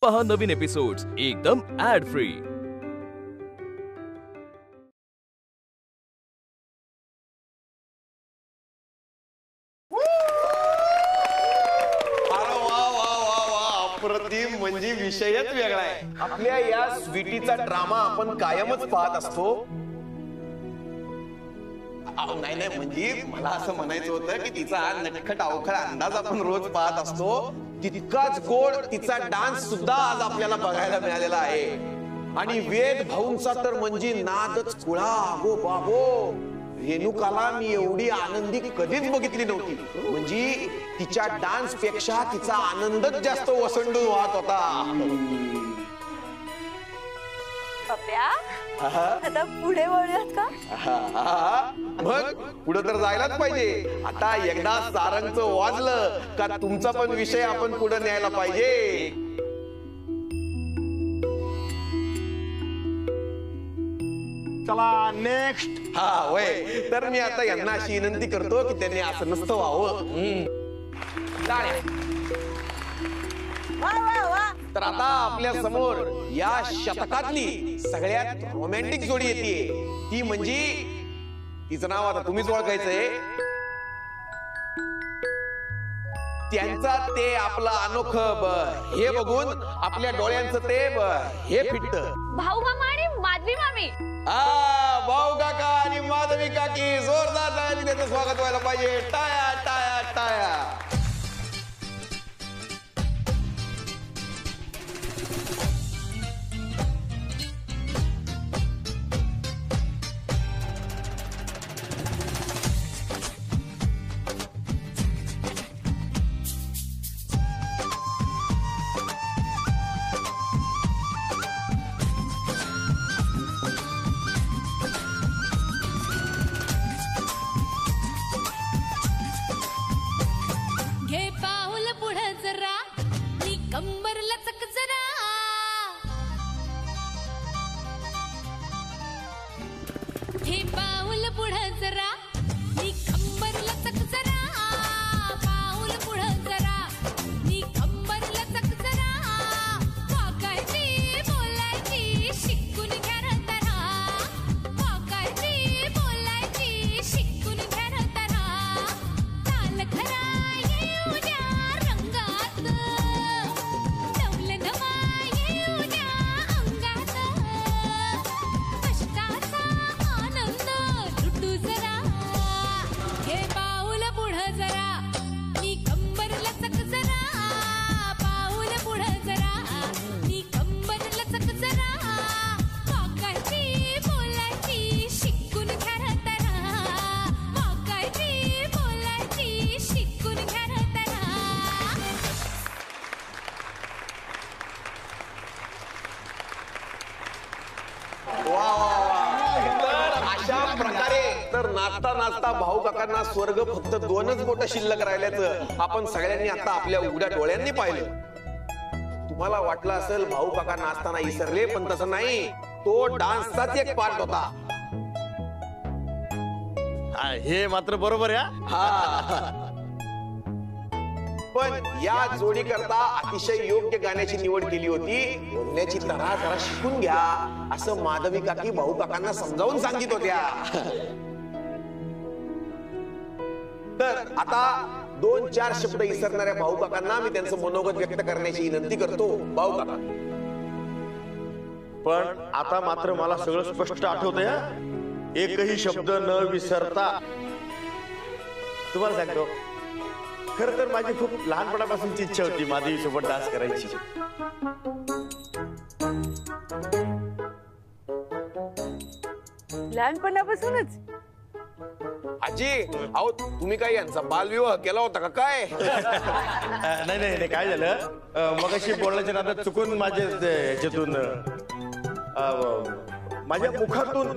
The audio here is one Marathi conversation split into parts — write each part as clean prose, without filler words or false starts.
पहा नवीन एपिसोड्स एकदम ऍड फ्री। अप्रतिम, म्हणजे विषयच वेगळा आहे। आपल्या या स्वीटीचा ड्रामा आपण कायमच पाहत असतो। नाही नाही, म्हणजे मला असं म्हणायचं होतं की तिचा नटखट अवखळ अंदाज आपण रोज पाहत असतो, तितकाच गोड तिचा डान्स सुद्धा आज आपल्याला बघायला मिळालेला आहे। आणि वेद भाऊंचा तर म्हणजे नादच खुळा। गो बाबो, रेणुकाला मी एवढी आनंदी कधीच बघितली नव्हती। म्हणजे तिच्या डान्स पेक्षा तिचा आनंदच जास्त ओसंडून वाहत होता। आता पुढे वळूयात का? मग पुढे तर जायलाच पाहिजे। आता एकदा सारंगचं वाजलं का तुमचा पण विषय आपण पुढे न्यायला पाहिजे। चला नेक्स्ट। हा वय, तर मी आता यांना अशी विनंती करतो की त्यांनी असं नसतं व्हावं। तर आता आपल्या समोर या शतकातली सगळ्यात रोमॅन्टिक जोडी येते, ती म्हणजे तिचं नाव आता तुम्हीच ओळखायचंय। त्यांचा ते आपला अनोखं हे बघून आपल्या डोळ्यांचं ते हे फिटत। भाऊ मामा आणि माधवी मामी। भाऊ काका आणि माधवी काकी, जोरदार टाळ्यांनी त्याचं स्वागत व्हायला पाहिजे। टाळ्या टाळ्या टाळ्या। नाचता नाचता भाऊ काकांना स्वर्ग फक्त दोनच बोट शिल्लक राहिल्याचं आपण सगळ्यांनी आता आपल्या उघड्या डोळ्यांनी पाहिलं। तुम्हाला वाटलं असेल भाऊ काका नाचताना विसरले, पण तसं नाही, तो डान्सचाच एक पार्ट होता। हे मात्र बरोबर आहे। पण या जोडी करता अतिशय योग्य गाण्याची निवड केली होती। बोलण्याची तऱ्हा जरा शिकून घ्या असं माधवी काकी भाऊ काकांना समजावून सांगित होत्या। तर आता 2-4 शब्द विसरणाऱ्या भाऊ काकांना मी त्यांचं मनोगत व्यक्त करण्याची विनंती करतो। भाऊ काका, पण आता मात्र मला सगळं स्पष्ट आठवतंय, एकही शब्द न विसरता। तुम्हाला सांगतो, खर तर माझी खूप लहानपणापासूनची इच्छा होती माधवी सोबत डान्स करायची। लहानपणापासूनच? आजी, अहो तुम्ही काय यांचा बालविवाह केला होता का काय? नाही नाही, काय झालं, मगाशी बोलण्याच्या नादात चुकून माझ्या ह्याच्यातून माझ्या मुखातून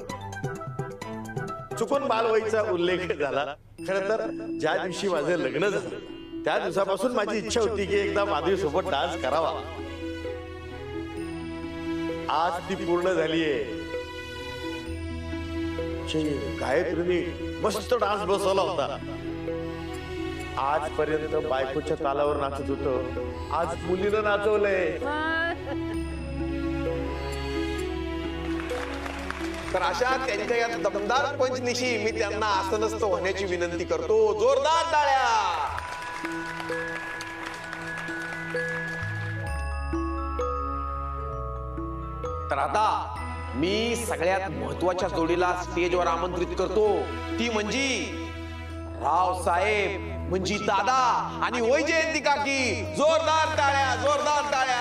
चुकून बालवयीचा उल्लेख झाला। खरं तर ज्या दिवशी माझं लग्न झालं त्या दिवसापासून माझी इच्छा होती की एकदा माधवी सोबत डान्स करावा। आज ती पूर्ण झालीये। गायत्रीने मस्त डान्स बसवला होता। आजपर्यंत बायकोच्या तालावर नाचत होतो, आज मुलीनं नाचवलंय। तर अशा त्यांच्या या दमदार पंचनिशी मी त्यांना आसनस्थ होण्याची विनंती करतो. जोरदार टाळ्या. तर आता मी सगळ्यात महत्वाच्या जोडीला स्टेजवर आमंत्रित करतो. ती म्हणजे रावसाहेब, म्हणजे दादा आणि वैजयंती काकी. जोरदार टाळ्या, जोरदार टाळ्या.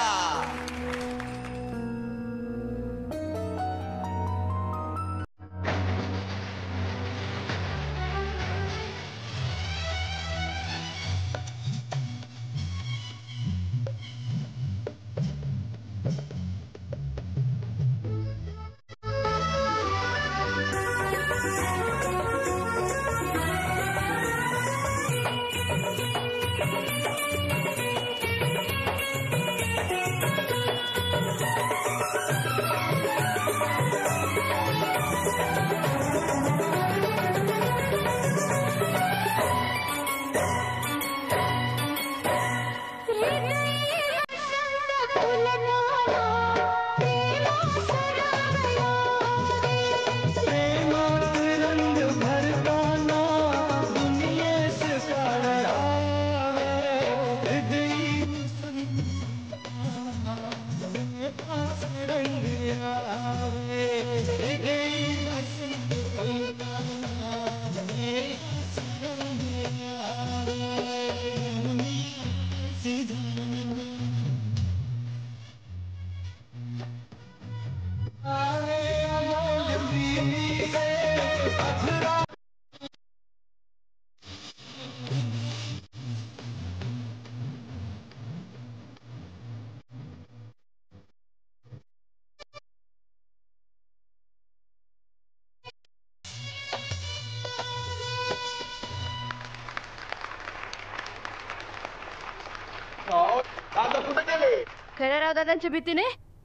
खऱ्या रावदादांच्या भीतीने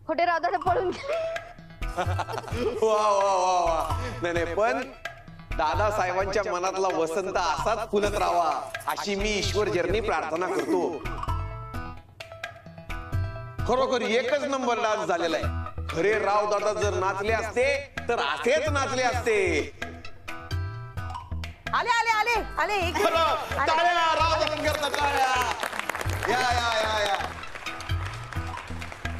खोटे रावदादा पळून गेले. वा वा वा वा. नाही पण दादासाहेबांच्या मनातला वसंत असाच फुलत राहावा अशी मी ईश्वर जर्नी प्रार्थना करतो. खरोखर एकच नंबर डान्स झालेला आहे. खरे राव दादा जर नाचले असते तर असेच नाचले असते. आले आले आले आले टाळ्या. राव दादा टाळ्या. या या या या.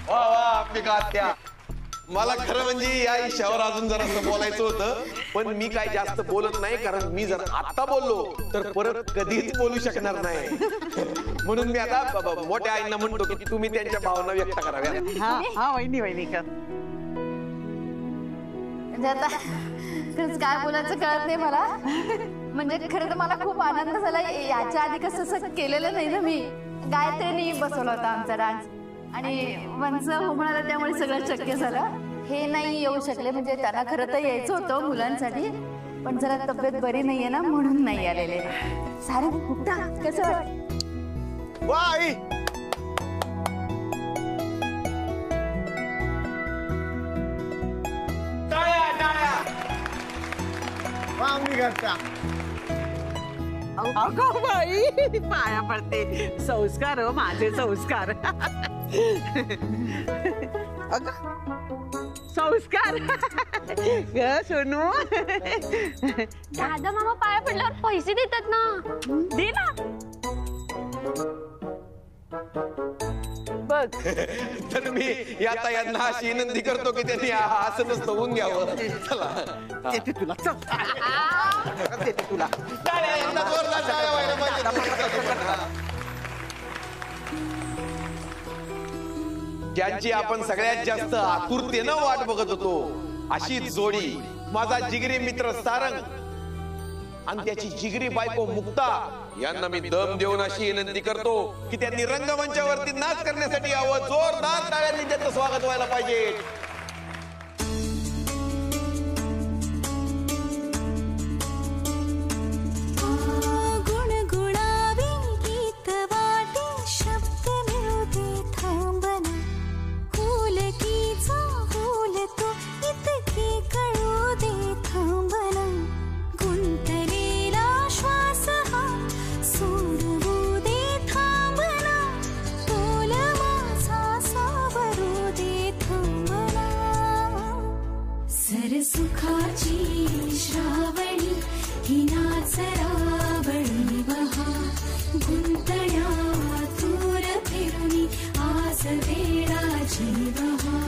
वा वा अंबिका त्या. मला खरं म्हणजे या विषयावर अजून जरासं बोलायचं होतं, पण मी काय जास्त बोलत नाही, कारण मी जर आता बोललो तर परत कधीच बोलू शकणार नाही. म्हणून मी आता मोठ्या आईंना म्हणतो की तुम्ही त्यांच्या भावना व्यक्त कराव्या. हा वहिनी वहिनी कर. म्हणजे आता खरंच काय बोलायचं कळत नाही मला. म्हणजे खरं तर मला खूप आनंद झाला. याच्या आधी कसं केलेलं नाही ना मी. गायत्रीने बसवला होता आमचा डान्स आणि वंच हो म्हणाला, त्यामुळे सगळं शक्य झालं. हे नाही येऊ शकले, म्हणजे त्यांना खरं तर यायचं होतं मुलांसाठी, पण जरा तब्येत बरी नाहीये ना म्हणून नाही आलेले. सारे कुठा कसं वा आई. टाळ्या टाळ्या. वा अंबिका. अगं बाई पाया पडते. संस्कार हो माझे संस्कार. अगं संस्कार ग सोनू. दादा मामा पाया पडल्यावर पैसे देतात ना. दे ना बघ. तर मी आता यांना अशी विनंती करतो की त्यांनी असं नसतं होऊन घ्यावं. चला देते तुला. देते तुला. टाळ्या. यांना जोरदार टाळ्या व्हायला पाहिजे. ज्यांची आपण सगळ्यात जास्त आतुरतेनं वाट बघत होतो अशीच जोडी, माझा जिगरी मित्र सारंग आणि त्याची जिगरी बायको मुक्ता यांना मी दम देऊन अशी विनंती करतो की त्यांनी रंगमंचावरती नाच करण्यासाठी यावं. जोरदार टाळ्यांनी त्यांचं स्वागत व्हायला पाहिजे. सोडवू दे थांबना, तोल माझा सावरू वेडाची श्रावणी ही नाच रावणी बहा गुंतण्या दूर फिरुनी आज वेडाची बहा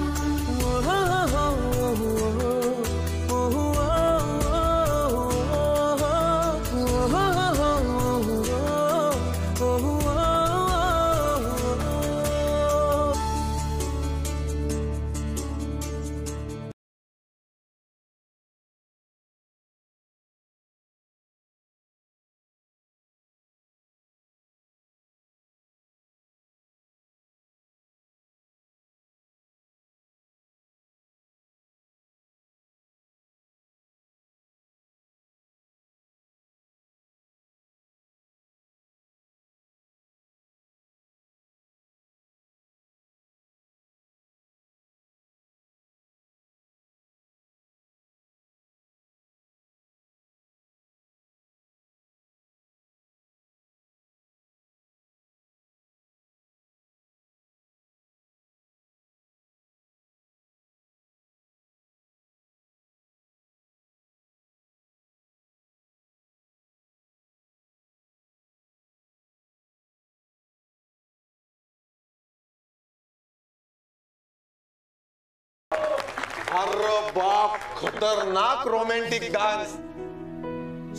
अरे बाप, खतरनाक रोमॅन्टिक डान्स.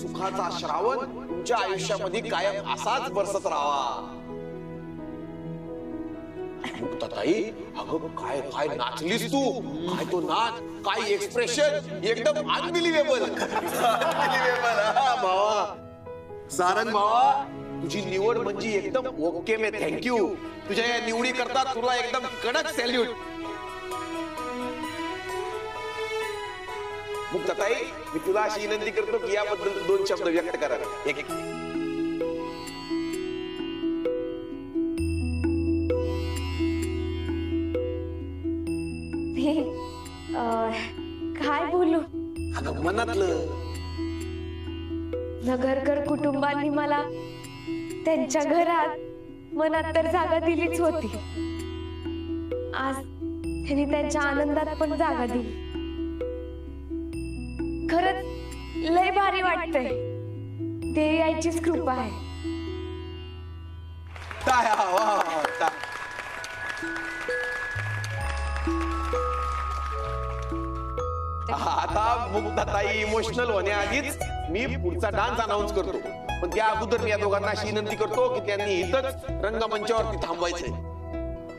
सुखाचा श्रावण तुमच्या आयुष्यामध्ये कायम असाच बरसत राहावा. ताई, अगं काय काय नाचलीस तू, काय तो नाच, काय एक्सप्रेशन, एकदम अनबिलिव्हेबल. भावा सारंग भावा, तुझी निवड म्हणजे एकदम ओके मे थँक्यू. तुझ्या या निवडी करता तुला एकदम कडक सॅल्यूट. मुक्ताताई, मी तुला अशी विनंती करतो की याबद्दल 2 शब्द व्यक्त करा. एक काय बोलू. अगं मनातलं. नगरकर कुटुंबांनी मला त्यांच्या घरात मनात तर जागा दिलीच होती. आज त्यांनी त्यांच्या आनंदात पण जागा दिली. खरंच लय भारी वाटतंय. ते यायचीच कृपा आहे. आता मुक्ताताई इमोशनल होण्याआधीच मी पुढचा डान्स अनाउन्स करतो. पण त्या अगोदर मी या दोघांना अशी विनंती करतो की त्यांनी इथंच रंगमंचावरती थांबवायचंय.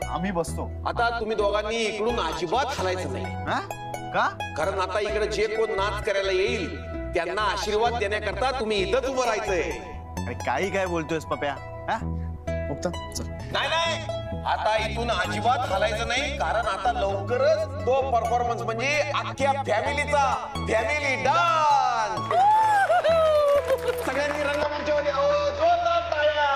आम्ही बसतो. आता तुम्ही दोघांनी इकडून अजिबात हलायचं नाही. का? कारण आता इकडे जे कोण नाच करायला येईल त्यांना आशीर्वाद देण्याकरता तुम्ही इथंच उभं राहायचंय. अरे काही काय बोलतोयस पप्या? मुक्त नाही नाही, आता इथून अजिबात हलायचं नाही. कारण आता लवकरच तो परफॉर्मन्स म्हणजे अख्ख्या फॅमिलीचा फॅमिली डान्स. सगळ्यांनी रंगमंचावर यावं. जोरदार टाळ्या.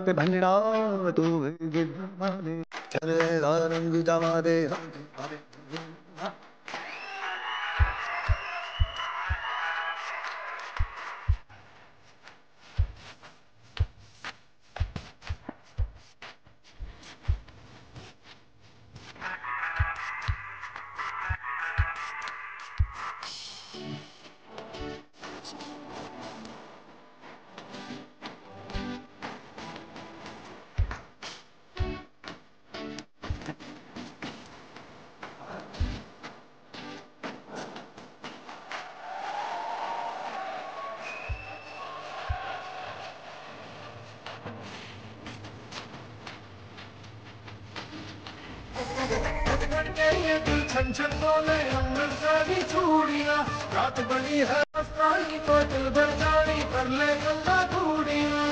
पे भंडा तू चले रंग जमादे छन छन बोले हम सारी चूड़ियां रात बड़ी है आसमानी तो दिल भर जानी कर ले गंगा धूड़ियां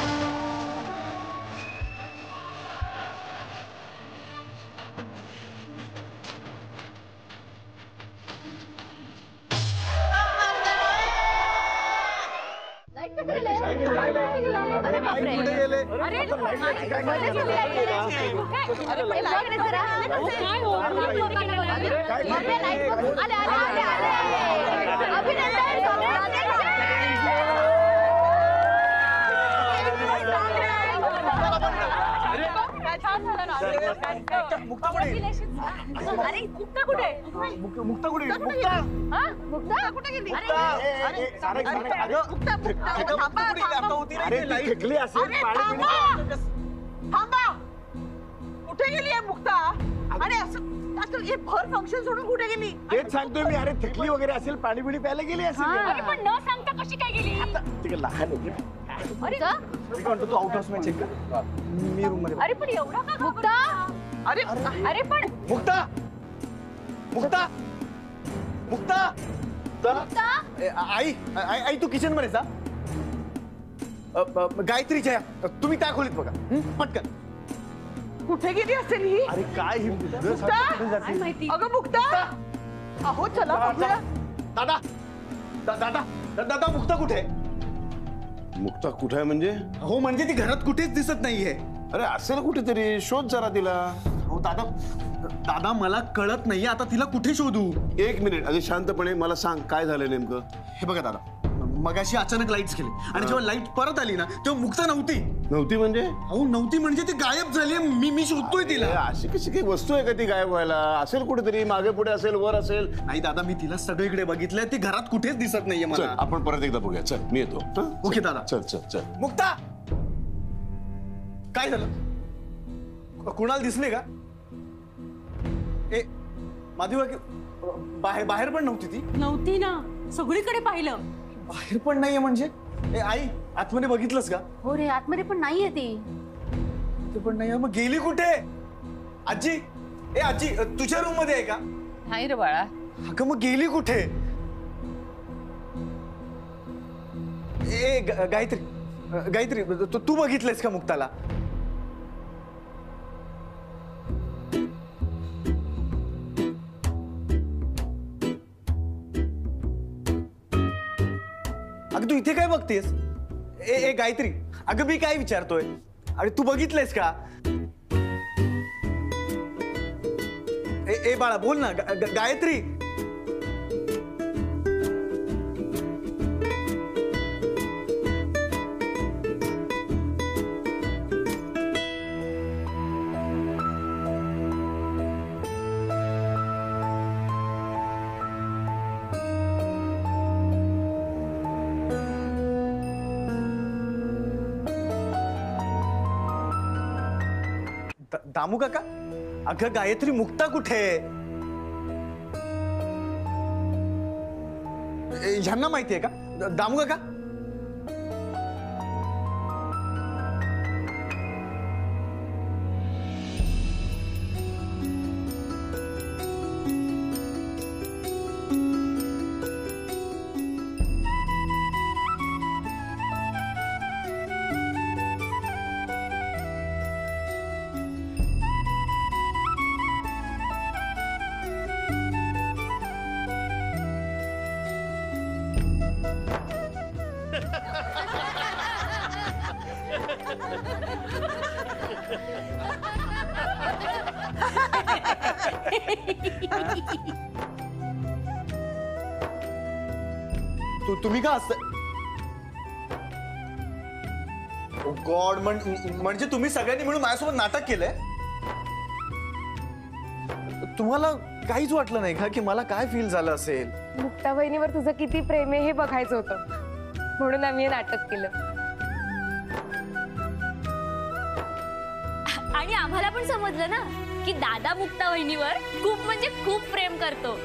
कुठे गेली आहे मुक्ता? अरे असं हे भर फंक्शन सोडून कुठे गेली? तेच सांगतोय मी. अरे थकली वगैरे असेल, पाणी बिणी प्यायला गेली असेल. अरे पण न सांगता कशी काय गेली? तिकडे लहान आहे. अरे का? तू आउट हाऊस मध्ये चेक कर. मी रूम मध्ये. अरे पण एवढा का मुक्ता? अरे अरे पण मुक्ता मुक्ता मुक्ता आई आई तू किचन मध्ये जा. गायत्रीच्या तुम्ही त्या खोलीत बघा पटकन. कुठे गेली असेल ही? अरे काय ही माहिती? अगं मुक्ता अहो चला बघूया. दादा दादा दादा मुक्ता कुठे? मुक्ता कुठे आहे म्हणजे? हो म्हणजे ती घरात कुठेच दिसत नाहीये. अरे असेल कुठेतरी, शोध जरा तिला. हो दादा दादा मला कळत नाही आता तिला कुठे शोधू. एक मिनिट अगदी शांतपणे मला सांग काय झालं नेमकं. हे बघा दादा मगाशी अचानक लाईट्स गेले आणि जेव्हा लाईट परत आली ना तेव्हा मुक्ता नव्हती म्हणजे? अहो नव्हती म्हणजे ती गायब झाली. मी शोधतोय तिला. अशी कशी काही वस्तू आहे का ती गायब व्हायला? असेल कुठेतरी, मागे पुढे असेल, वर असेल. नाही दादा मी तिला सगळीकडे बघितलंय, ती घरात कुठेच दिसत नाहीये मला. आपण परत एकदा बघूया. चल मी येतो. ओके दादा. चल चल चल. मुक्ता काय झालं? कुणाला दिसले का? ए माधवी बाहेर पण नव्हती ती? नव्हती ना, सगळीकडे पाहिलं. बाहेर पण नाहीये म्हणजे? ए आई आतमध्ये बघितलंस का? हो रे, आतमध्ये पण नाहीये ती. ते पण नाही. मग गेली कुठे? आजी ए आजी तुझ्या रूम मध्ये आहे का? नाही रे बाळा. अगं मग गेली कुठे? ए गायत्री तू बघितलंस का मुक्ताला? अगं तू इथे काय बघतेस? ए गायत्री अगं मी काय विचारतोय? अरे तू बघितलंयस का? ए बाळा बोल ना. गायत्री दामू काका अगं गायत्री मुक्ता कुठे? ह्यांना माहितीये का? दामू काका तुम्ही का असत गॉड म्हणजे तुम्ही सगळ्यांनी मिळून माझ्यासोबत नाटक केलंय? तुम्हाला काहीच वाटलं नाही का की मला काय फील झालं असेल? मुक्ता बहिणीवर तुझं किती प्रेम आहे हे बघायचं होतं, म्हणून आम्ही हे नाटक केलं. आणि आम्हाला पण समजलं ना की दादा मुक्ता वहिनीवर खूप म्हणजे खूप प्रेम करतो.